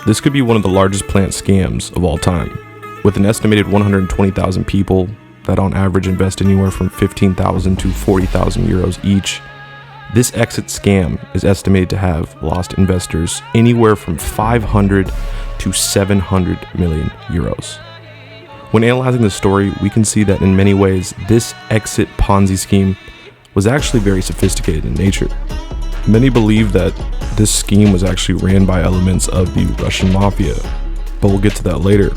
This could be one of the largest plant scams of all time, with an estimated 120,000 people that on average invest anywhere from 15,000 to 40,000 euros each. This exit scam is estimated to have lost investors anywhere from 500 to 700 million euros. When analyzing the story, we can see that in many ways, this exit Ponzi scheme was actually very sophisticated in nature. Many believe that this scheme was actually ran by elements of the Russian mafia, but we'll get to that later.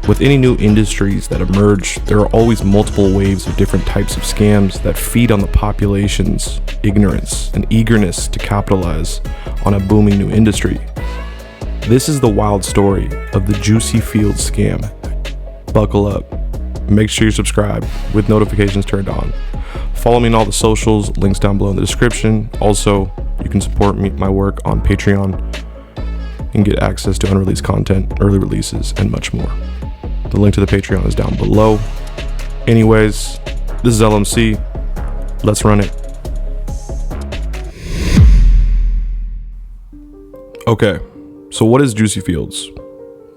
With any new industries that emerge, there are always multiple waves of different types of scams that feed on the population's ignorance and eagerness to capitalize on a booming new industry. This is the wild story of the Juicy Fields scam. Buckle up. Make sure you subscribe with notifications turned on. Follow me on all the socials, links down below in the description. Also, you can support my work on Patreon and get access to unreleased content, early releases, and much more. The link to the Patreon is down below. Anyways, this is LMC. Let's run it. Okay, so what is Juicy Fields?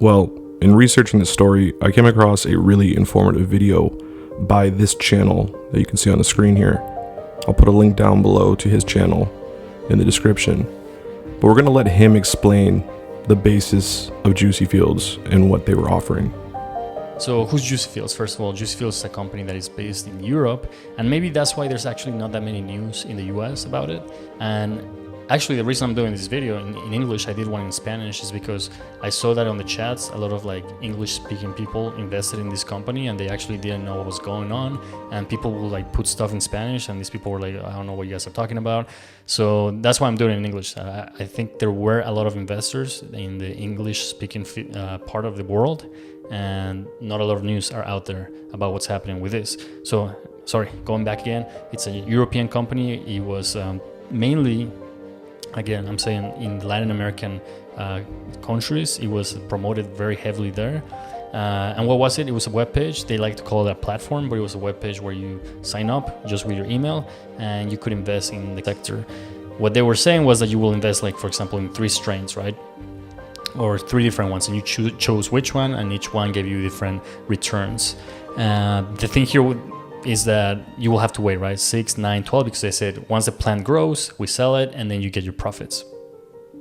Well, in researching this story, I came across a really informative video by this channel that you can see on the screen here. I'll put a link down below to his channel in the description. But we're going to let him explain the basis of Juicy Fields and what they were offering. So who's Juicy Fields? First of all, Juicy Fields is a company that is based in Europe, and maybe that's why there's actually not that many news in the US about it. And actually, the reason I'm doing this video in English, I did one in Spanish, is because I saw that on the chats, a lot of like English-speaking people invested in this company, and they actually didn't know what was going on. And people will like put stuff in Spanish, and these people were like, I don't know what you guys are talking about. So that's why I'm doing it in English. I think there were a lot of investors in the English-speaking part of the world, and not a lot of news are out there about what's happening with this. So, sorry, going back again, it's a European company. It was mainly, again, I'm saying in Latin American countries, it was promoted very heavily there. And what was it? It was a web page. They like to call it a platform, but it was a web page where you sign up just with your email and you could invest in the sector. What they were saying was that you will invest, like, for example, in 3 strains, right? Or 3 different ones, and you chose which one, and each one gave you different returns. The thing here is that you will have to wait, right? 6, 9, 12, because they said once the plant grows, we sell it, and then you get your profits.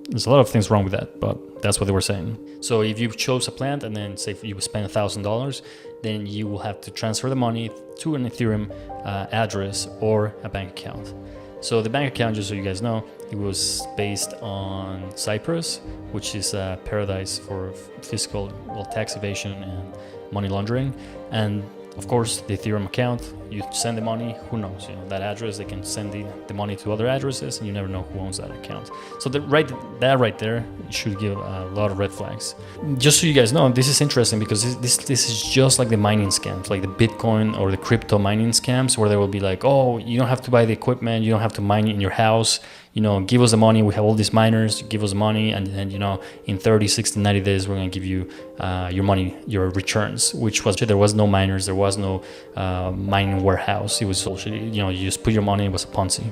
There's a lot of things wrong with that, but that's what they were saying. So if you chose a plant and then say you spend $1,000, then you will have to transfer the money to an Ethereum address or a bank account. So the bank account, just so you guys know, it was based on Cyprus, which is a paradise for fiscal, tax evasion and money laundering. And of course, the Ethereum account, you send the money, who knows, that address, they can send the money to other addresses, and you never know who owns that account. So that right there should give a lot of red flags. Just so you guys know, this is interesting because this is just like the mining scams, like the Bitcoin or the crypto mining scams, where they will be like, oh, you don't have to buy the equipment, you don't have to mine in your house, give us the money, we have all these miners, give us money, and then, in 30, 60, 90 days, we're going to give you your money, your returns, which was, there was no miners, there was no mining warehouse. It was socially, you just put your money, it was a Ponzi.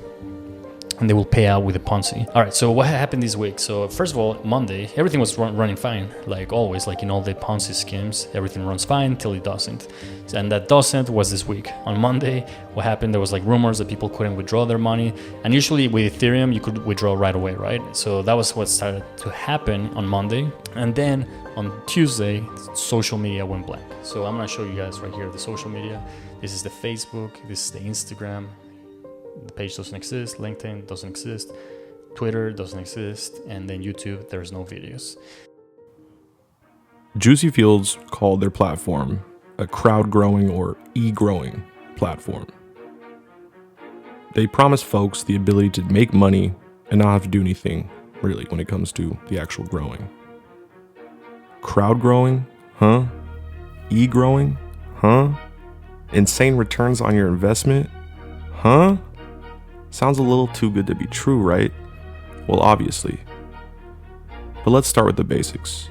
And they will pay out with a Ponzi. All right, so what happened this week? So first of all, Monday, everything was running fine, like always, like in all the Ponzi schemes, everything runs fine till it doesn't. And that doesn't was this week. On Monday, what happened? There was like rumors that people couldn't withdraw their money. And usually with Ethereum, you could withdraw right away, right? So that was what started to happen on Monday. And then on Tuesday, social media went blank. So I'm gonna show you guys right here the social media. This is the Facebook, this is the Instagram. The page doesn't exist, LinkedIn doesn't exist, Twitter doesn't exist, and then YouTube, there's no videos. Juicy Fields called their platform a crowd-growing or e-growing platform. They promise folks the ability to make money and not have to do anything, really, when it comes to the actual growing. Crowd growing? Huh? E-growing? Huh? Insane returns on your investment? Huh? Sounds a little too good to be true, right? Well, obviously. But let's start with the basics.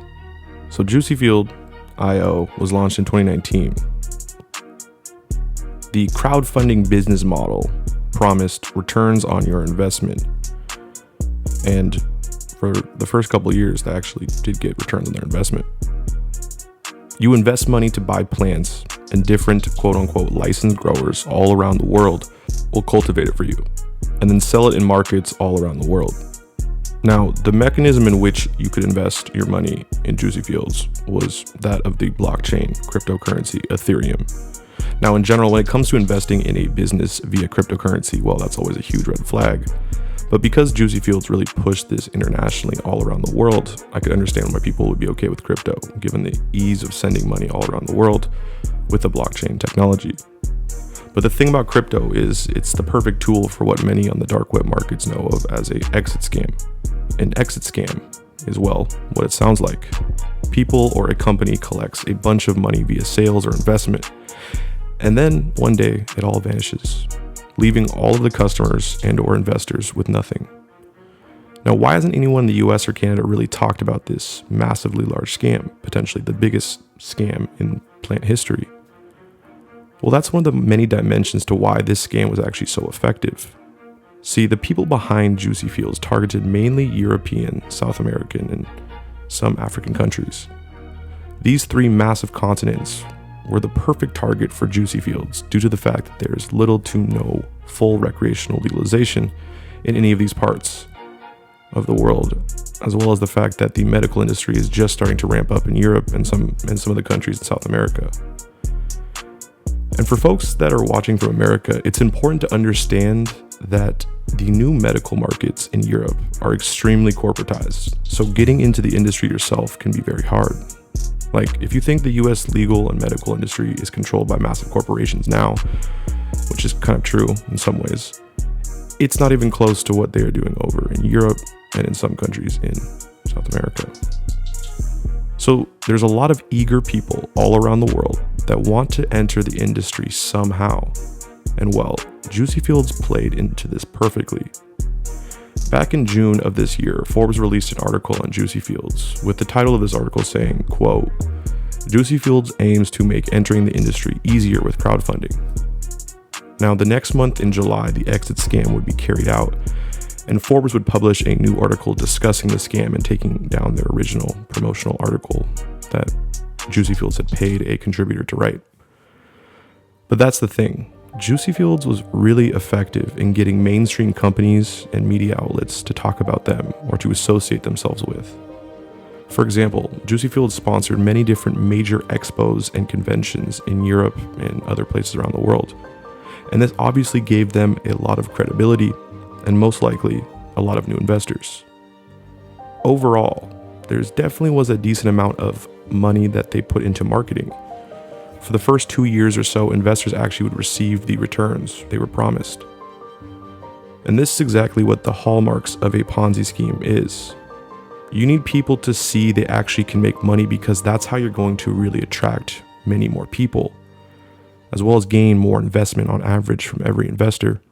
So Juicy Field IO was launched in 2019. The crowdfunding business model promised returns on your investment. And for the first couple of years, they actually did get returns on their investment. You invest money to buy plants, and different quote-unquote licensed growers all around the world will cultivate it for you, and then sell it in markets all around the world. Now, the mechanism in which you could invest your money in Juicy Fields was that of the blockchain cryptocurrency Ethereum. Now, in general, when it comes to investing in a business via cryptocurrency, well, that's always a huge red flag. But because Juicy Fields really pushed this internationally all around the world, I could understand why people would be okay with crypto, given the ease of sending money all around the world with the blockchain technology. But the thing about crypto is it's the perfect tool for what many on the dark web markets know of as an exit scam. An exit scam is, well, what it sounds like. People or a company collects a bunch of money via sales or investment, and then one day it all vanishes, leaving all of the customers and or investors with nothing. Now, why hasn't anyone in the US or Canada really talked about this massively large scam, potentially the biggest scam in plant history? Well, that's one of the many dimensions to why this scam was actually so effective. See, the people behind Juicy Fields targeted mainly European, South American, and some African countries. These three massive continents were the perfect target for Juicy Fields due to the fact that there is little to no full recreational legalization in any of these parts of the world, as well as the fact that the medical industry is just starting to ramp up in Europe and some of the countries in South America. And for folks that are watching from America, it's important to understand that the new medical markets in Europe are extremely corporatized, so getting into the industry yourself can be very hard. Like, if you think the US legal and medical industry is controlled by massive corporations now, which is kind of true in some ways, it's not even close to what they are doing over in Europe and in some countries in South America. So there's a lot of eager people all around the world that want to enter the industry somehow. And well, Juicy Fields played into this perfectly. Back in June of this year, Forbes released an article on Juicy Fields with the title of this article saying, quote, "Juicy Fields aims to make entering the industry easier with crowdfunding." Now, the next month in July, the exit scam would be carried out, and Forbes would publish a new article discussing the scam and taking down their original promotional article that Juicy Fields had paid a contributor to write. But that's the thing. Juicy Fields was really effective in getting mainstream companies and media outlets to talk about them or to associate themselves with. For example, Juicy Fields sponsored many different major expos and conventions in Europe and other places around the world. And this obviously gave them a lot of credibility and most likely a lot of new investors. Overall, there's definitely was a decent amount of money that they put into marketing. For the first 2 years or so, investors actually would receive the returns they were promised. And this is exactly what the hallmarks of a Ponzi scheme is. You need people to see they actually can make money because that's how you're going to really attract many more people, as well as gain more investment on average from every investor.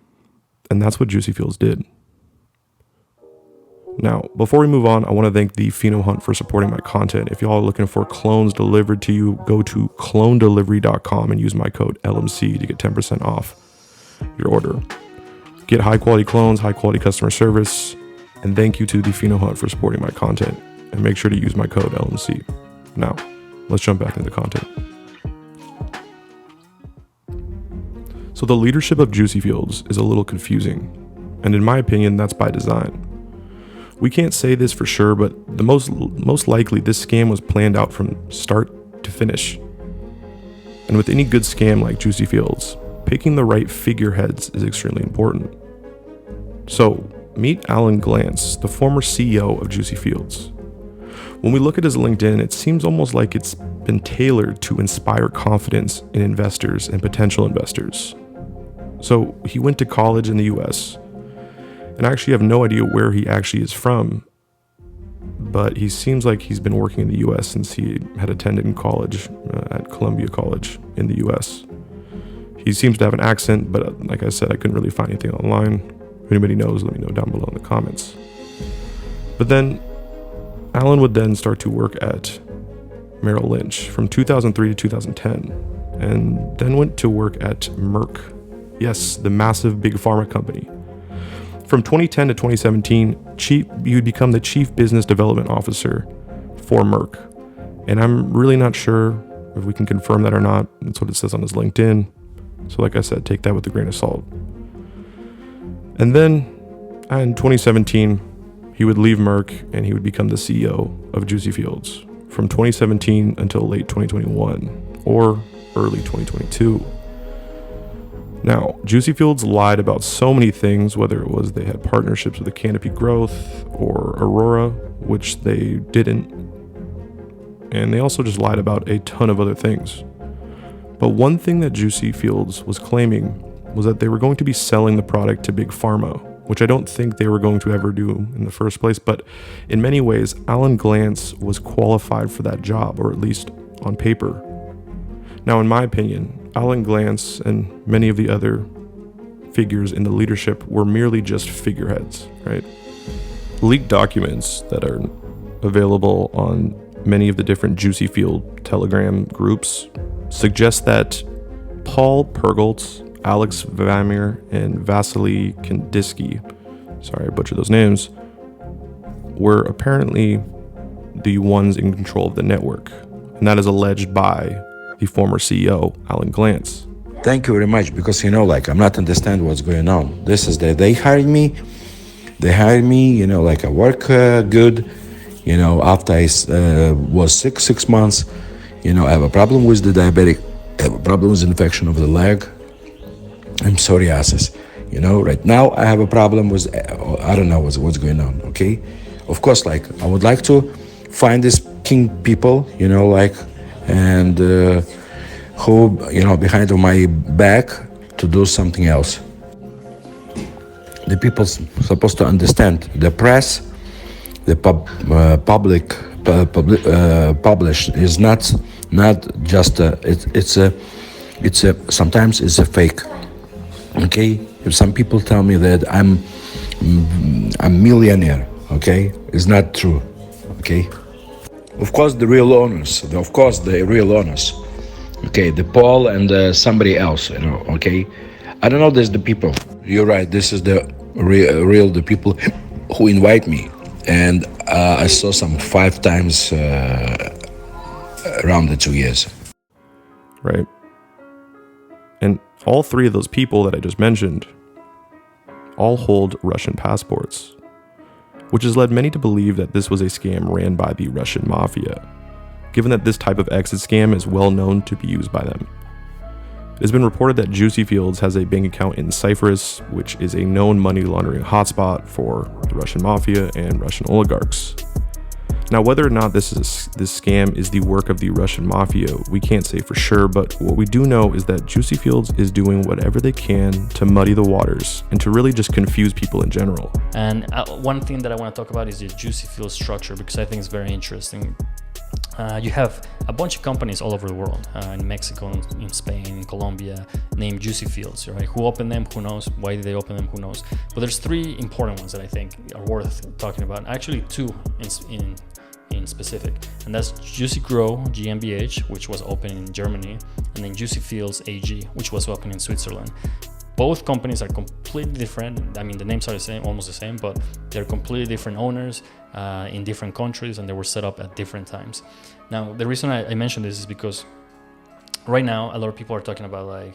And that's what Juicy Fields did. Now, before we move on, I want to thank the Pheno Hunt for supporting my content. If y'all are looking for clones delivered to you, go to clonedelivery.com and use my code LMC to get 10% off your order. Get high quality clones, high quality customer service, and thank you to the Pheno Hunt for supporting my content. And make sure to use my code LMC. Now, let's jump back into the content. So the leadership of Juicy Fields is a little confusing, and in my opinion, that's by design. We can't say this for sure, but the most likely this scam was planned out from start to finish. And with any good scam like Juicy Fields, picking the right figureheads is extremely important. So, meet Alan Glanse, the former CEO of Juicy Fields. When we look at his LinkedIn, it seems almost like it's been tailored to inspire confidence in investors and potential investors. So, he went to college in the US, and I actually have no idea where he actually is from, but he seems like he's been working in the US since he had attended college at Columbia College in the US. He seems to have an accent, but like I said, I couldn't really find anything online. If anybody knows, let me know down below in the comments. But then, Alan would then start to work at Merrill Lynch from 2003 to 2010, and then went to work at Merck. Yes, the massive big pharma company. From 2010 to 2017, he would become the Chief Business Development Officer for Merck. And I'm really not sure if we can confirm that or not. That's what it says on his LinkedIn. So like I said, take that with a grain of salt. And then in 2017, he would leave Merck and he would become the CEO of Juicy Fields from 2017 until late 2021 or early 2022. Now, Juicy Fields lied about so many things, whether it was they had partnerships with the Canopy Growth or Aurora, which they didn't. And they also just lied about a ton of other things. But one thing that Juicy Fields was claiming was that they were going to be selling the product to Big Pharma, which I don't think they were going to ever do in the first place. But in many ways, Alan Glanse was qualified for that job, or at least on paper. Now, in my opinion, Alan Glanse and many of the other figures in the leadership were merely just figureheads, right? Leaked documents that are available on many of the different Juicy Field Telegram groups suggest that Paul Pergoltz, Alex Vamir, and Vasily Kandinsky, sorry I butchered those names, were apparently the ones in control of the network. And that is alleged by the former CEO, Alan Glanse. Thank you very much, because I'm not understand what's going on. This is they hired me, I work good, after I was sick 6 months, I have a problem with the diabetic, I have a problem with infection of the leg, I'm psoriasis, right now I have a problem with, I don't know what's going on, okay? Of course, I would like to find these king people, and who, behind my back to do something else. The people supposed to understand the press, the public publish is not just it's a sometimes it's a fake. Okay, if some people tell me that I'm a millionaire, okay, it's not true. Okay, of course the real owners, okay, the Paul and somebody else, okay. I don't know, there's the people. You're right, this is the real the people who invite me, and I saw some 5 times around the 2 years. Right. And all 3 of those people that I just mentioned all hold Russian passports, which has led many to believe that this was a scam ran by the Russian mafia, given that this type of exit scam is well known to be used by them. It has been reported that Juicy Fields has a bank account in Cyprus, which is a known money laundering hotspot for the Russian mafia and Russian oligarchs. Now, whether or not this scam is the work of the Russian mafia, we can't say for sure, but what we do know is that Juicy Fields is doing whatever they can to muddy the waters and to really just confuse people in general. And one thing that I want to talk about is the Juicy Fields structure, because I think it's very interesting. You have a bunch of companies all over the world, in Mexico, in Spain, in Colombia, named Juicy Fields, right? Who opened them? Who knows? Why did they open them? Who knows? But there's 3 important ones that I think are worth talking about. Actually, 2 in specific, and that's Juicy Grow GmbH, which was opened in Germany, and then Juicy Fields AG, which was opened in Switzerland. Both companies are completely different. I mean, the names are the same, almost the same, but they're completely different owners in different countries, and they were set up at different times. Now, the reason I mention this is because right now a lot of people are talking about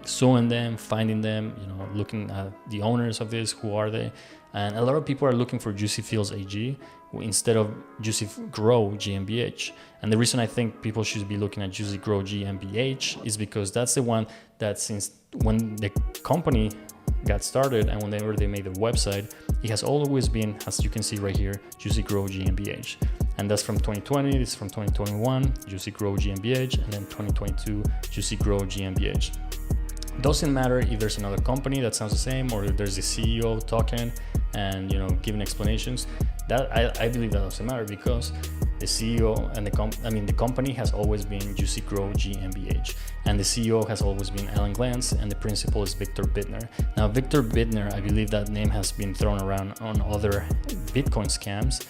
suing them, finding them, looking at the owners of this, who are they? And a lot of people are looking for Juicy Fields AG instead of Juicy Grow GmbH. And the reason I think people should be looking at Juicy Grow GmbH is because that's the one that, since when the company got started and whenever they made the website, it has always been, as you can see right here, Juicy Grow GmbH. And that's from 2020, this is from 2021, Juicy Grow GmbH, and then 2022, Juicy Grow GmbH. Doesn't matter if there's another company that sounds the same, or if there's the CEO talking and giving explanations. That I believe that doesn't matter, because the CEO and the company has always been Juicy Grow GmbH, and the CEO has always been Alan Glanse, and the principal is Victor Bittner. Now, Victor Bittner, I believe that name has been thrown around on other Bitcoin scams,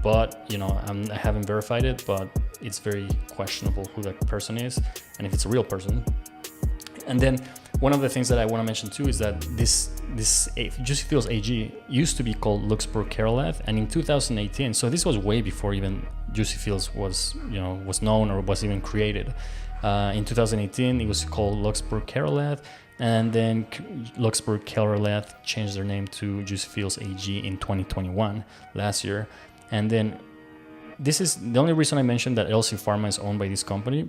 but I haven't verified it, but it's very questionable who that person is and if it's a real person. And then one of the things that I want to mention too is that this Juicy Fields AG used to be called Luxembourg Keralath, and in 2018, so this was way before even Juicy Fields was known or was even created. In 2018, it was called Luxembourg Keralath, and then Luxembourg Keralath changed their name to Juicy Fields AG in 2021, last year. And then this is the only reason I mentioned that LC Pharma is owned by this company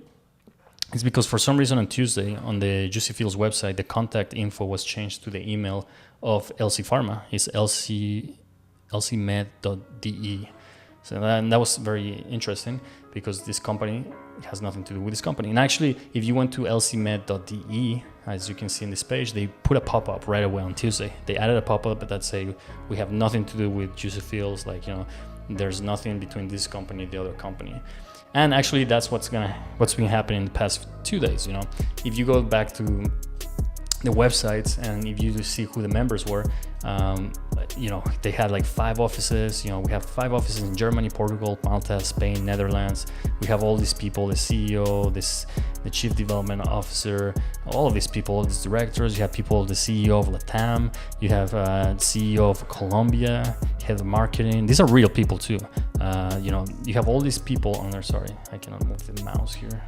is because for some reason on Tuesday on the Juicy Fields website, the contact info was changed to the email of LC Pharma. It's lcmed.de. So that was very interesting because this company has nothing to do with this company. And actually, if you went to lcmed.de, as you can see in this page, they put a pop-up right away on Tuesday. They added a pop-up that say, we have nothing to do with Juicy Fields, there's nothing between this company and the other company. And actually, that's what's been happening in the past 2 days. If you go back to the websites and if you see who the members were, they had like 5 offices. We have 5 offices in Germany, Portugal, Malta, Spain, Netherlands. We have all these people, the CEO, the chief development officer, all of these people, all these directors. You have people, the CEO of Latam. You have CEO of Colombia, head of marketing. These are real people too. You have all these people on there. Sorry, I cannot move the mouse here.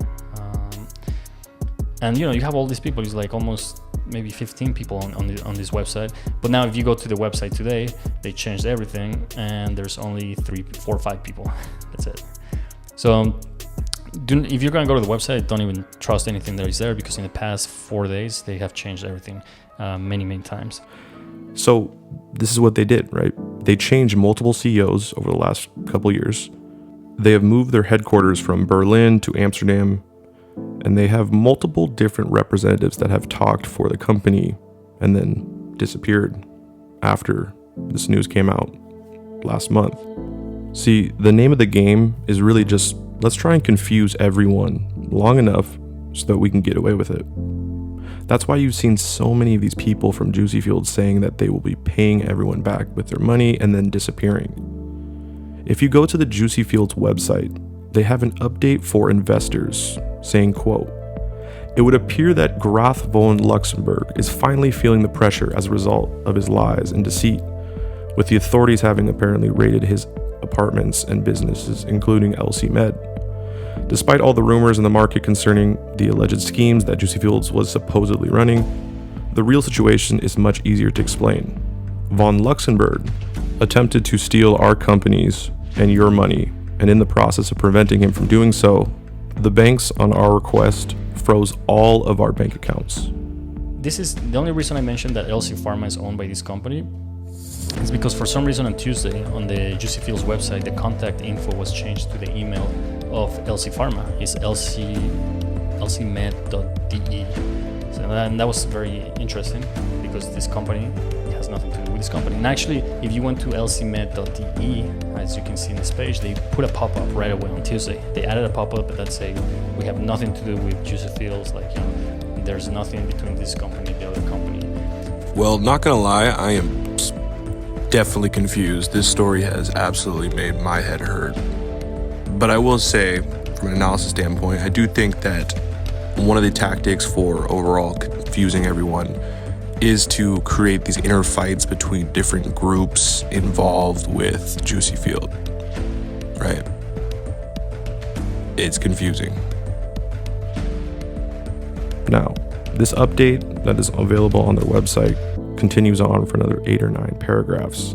And you have all these people. It's like almost maybe 15 people on this website. But now if you go to the website today, they changed everything and there's only 3, 4, 5 people. That's it. So if you're going to go to the website, don't even trust anything that is there, because in the past 4 days, they have changed everything many, many times. So this is what they did, right? They changed multiple CEOs over the last couple years. They have moved their headquarters from Berlin to Amsterdam, and they have multiple different representatives that have talked for the company and then disappeared after this news came out last month. See, the name of the game is really just, let's try and confuse everyone long enough so that we can get away with it. That's why you've seen so many of these people from Juicy Fields saying that they will be paying everyone back with their money and then disappearing. If you go to the Juicy Fields website, they have an update for investors saying, quote, "It would appear that Graf von Luxemburg is finally feeling the pressure as a result of his lies and deceit, with the authorities having apparently raided his apartments and businesses, including LC Med. Despite all the rumors in the market concerning the alleged schemes that Juicy Fields was supposedly running, the real situation is much easier to explain. Von Luxemburg attempted to steal our companies and your money, and in the process of preventing him from doing so, the banks on our request froze all of our bank accounts." This is the only reason I mentioned that LC Pharma is owned by this company. It's because for some reason on Tuesday on the Juicy Fields website, the contact info was changed to the email of LC Pharma. It's lcmed.de. So that was very interesting because this company has nothing to do with this company. And actually, if you went to lcmed.de, as you can see in this page, they put a pop-up right away on Tuesday. They added a pop-up that say, we have nothing to do with Juicy Fields. There's nothing between this company and the other company. Well, not gonna lie, I am definitely confused. This story has absolutely made my head hurt. But I will say, from an analysis standpoint, I do think that one of the tactics for overall confusing everyone is to create these inner fights between different groups involved with Juicy Field, right? It's confusing. Now, this update that is available on their website continues on for another 8 or 9 paragraphs.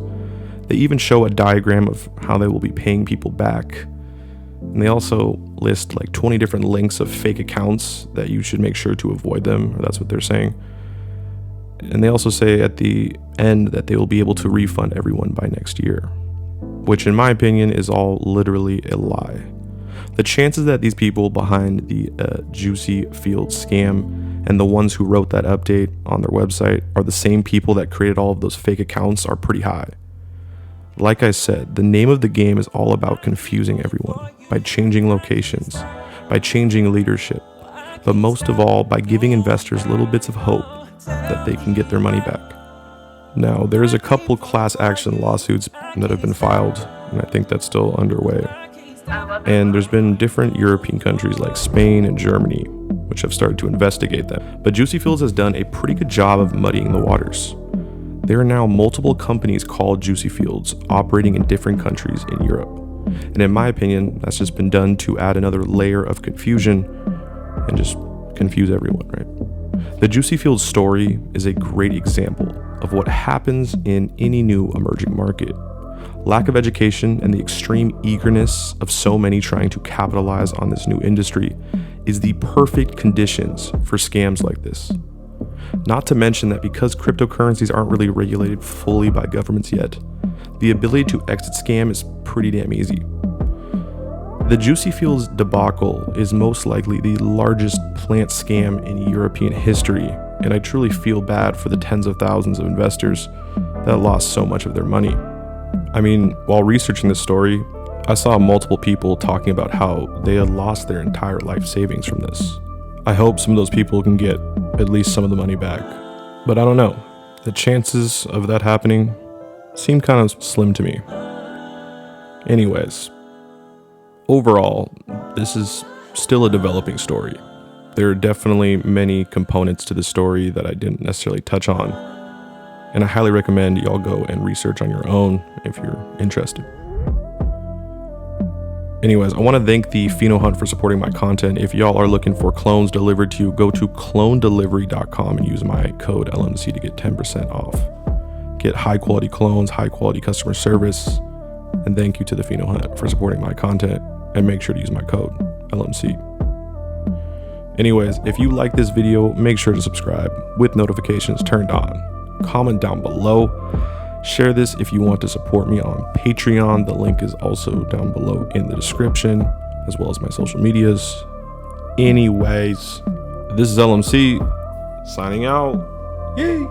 They even show a diagram of how they will be paying people back. And they also list like 20 different links of fake accounts that you should make sure to avoid them, or that's what they're saying. And they also say at the end that they will be able to refund everyone by next year, which in my opinion is all literally a lie. The chances that these people behind the Juicy Fields scam and the ones who wrote that update on their website are the same people that created all of those fake accounts are pretty high. Like I said, the name of the game is all about confusing everyone by changing locations, by changing leadership, but most of all by giving investors little bits of hope that they can get their money back. Now, there's a couple class action lawsuits that have been filed, and I think that's still underway. And there's been different European countries like Spain and Germany which have started to investigate them. But Juicy Fields has done a pretty good job of muddying the waters. There are now multiple companies called Juicy Fields operating in different countries in Europe. And in my opinion, that's just been done to add another layer of confusion and just confuse everyone, right? The Juicy Fields story is a great example of what happens in any new emerging market. Lack of education and the extreme eagerness of so many trying to capitalize on this new industry is the perfect conditions for scams like this. Not to mention that because cryptocurrencies aren't really regulated fully by governments yet, the ability to exit scam is pretty damn easy. The Juicy Fields debacle is most likely the largest plant scam in European history, and I truly feel bad for the tens of thousands of investors that lost so much of their money. I mean, while researching this story, I saw multiple people talking about how they had lost their entire life savings from this. I hope some of those people can get at least some of the money back, but I don't know. The chances of that happening seem kind of slim to me. Anyways, overall, this is still a developing story. There are definitely many components to the story that I didn't necessarily touch on, and I highly recommend y'all go and research on your own if you're interested. Anyways, I want to thank the Pheno Hunt for supporting my content. If y'all are looking for clones delivered to you, go to clonedelivery.com and use my code LMC to get 10% off. Get high quality clones, high quality customer service, and thank you to the Pheno Hunt for supporting my content, and make sure to use my code LMC. Anyways, if you like this video, make sure to subscribe with notifications turned on. Comment down below. Share this if you want to support me on Patreon. The link is also down below in the description, as well as my social medias. Anyways, this is LMC signing out. Yay!